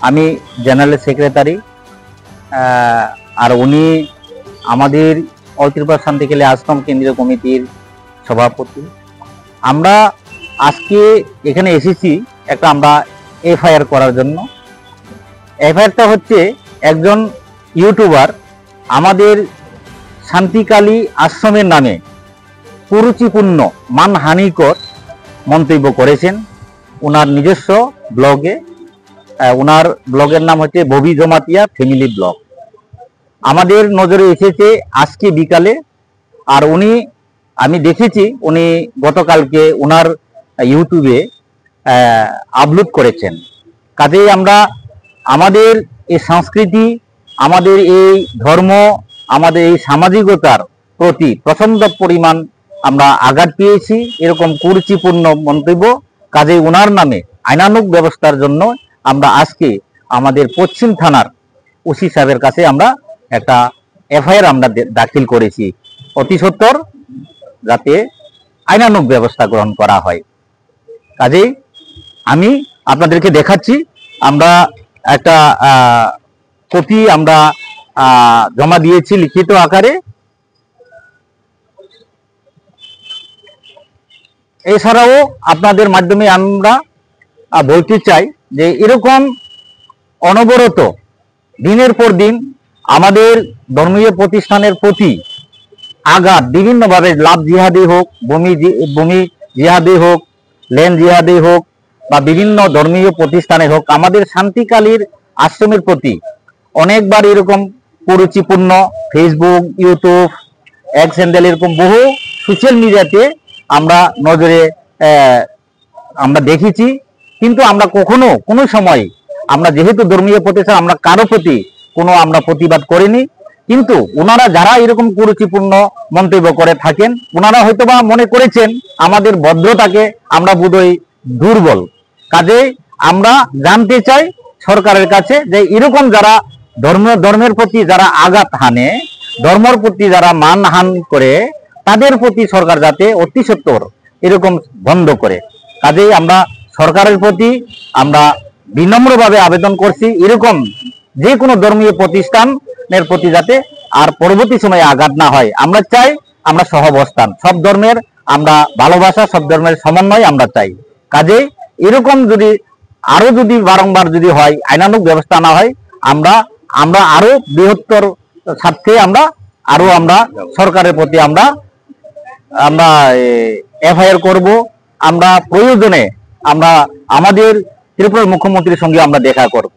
আমি general secretary, আর উনি আমাদের অতিরূপা শান্তিকেলী আশ্রম কেন্দ্রীয় কমিটির সভাপতি। আমরা আজকে এখানে এসেছি একটা আমরা এফআইআর করার জন্য। এফআইআরটা হচ্ছে একজন ইউটিউবার আমাদের শান্তিকালী আশ্রমের নামে কুরুচিপূর্ণ মানহানিকর মন্তব্য করেছেন ওনার নিজস্ব ব্লগে। ওনার ব্লগের নাম হচ্ছে ববি জমাতিয়া ফ্যামিলি ব্লগ। আমাদের নজরে এসেছে আজকে বিকালে, আর আমি দেখেছি উনি গতকালকে ওনার ইউটিউবে আপলোড করেছেন। কাজেই আমরা আমাদের এই সংস্কৃতি, আমাদের এই ধর্ম, আমাদের এই সামাজিকতার প্রতি প্রচন্ড পরিমাণ আমরা আঘাত পেয়েছি এরকম কুরুচিপূর্ণ মন্তব্য। কাজেই ওনার নামে আইনানুগ ব্যবস্থার জন্য আমরা আজকে আমাদের পশ্চিম থানার ওসি সাহেবের কাছে আমরা একটা এফআইআর আমরা দাখিল করেছি, অতি সত্বর যাতে আইনানুগ ব্যবস্থা গ্রহণ করা হয়। কাজেই আমি আপনাদেরকে দেখাচ্ছি, আমরা একটা কপি আমরা জমা দিয়েছি লিখিত আকারে। এছাড়াও আপনাদের মাধ্যমে আমরা বলতে চাই যে এরকম অনবরত দিনের পর দিন আমাদের ধর্মীয় প্রতিষ্ঠানের প্রতি আঘাত বিভিন্নভাবে, লাভ জিহাদি হোক, ভূমি জিহাদি হোক, ল্যান্ড জিহাদি হোক, বা বিভিন্ন ধর্মীয় প্রতিষ্ঠানে হোক, আমাদের শান্তিকালীর আশ্রমের প্রতি অনেকবার এরকম কুরুচিপূর্ণ ফেসবুক, ইউটিউব, এক্স হ্যান্ডেল এরকম বহু সোশ্যাল মিডিয়াতে আমরা নজরে আমরা দেখেছি। কিন্তু আমরা কোনো সময় আমরা যেহেতু ধর্মীয় প্রতিষ্ঠান, আমরা কারো প্রতি আমরা প্রতিবাদ করিনি। কিন্তু ওনারা যারা এরকম কুরুচিপূর্ণ মন্তব্য করে থাকেন, ওনারা হয়তোবা মনে করেছেন আমাদের ভদ্রতাকে আমরা বোধহয় দুর্বল। কাজে আমরা জানতে চাই সরকারের কাছে যে এরকম যারা ধর্মের প্রতি যারা আঘাত হানে, ধর্মের প্রতি যারা মানহান করে, তাদের প্রতি সরকার যাতে অতি সত্বর এরকম বন্ধ করে। কাজেই আমরা সরকারের প্রতি আমরা বিনম্রভাবে আবেদন করছি এরকম যে কোনো ধর্মীয় প্রতিষ্ঠানের প্রতি যাতে আর পরবর্তী সময়ে আঘাত না হয়। আমরা চাই আমরা সহাবস্থান, সব ধর্মের আমরা ভালোবাসা, সব ধর্মের সমন্বয় আমরা চাই। কাজেই এরকম যদি বারংবার যদি হয়, আইনানুগ ব্যবস্থা না হয়, আমরা আরো বৃহত্তর স্বার্থে আমরা সরকারের প্রতি আমরা এফআইআর করব। আমরা প্রয়োজনে আমরা আমাদের ত্রিপুরার মুখ্যমন্ত্রীর সঙ্গে আমরা দেখা করব।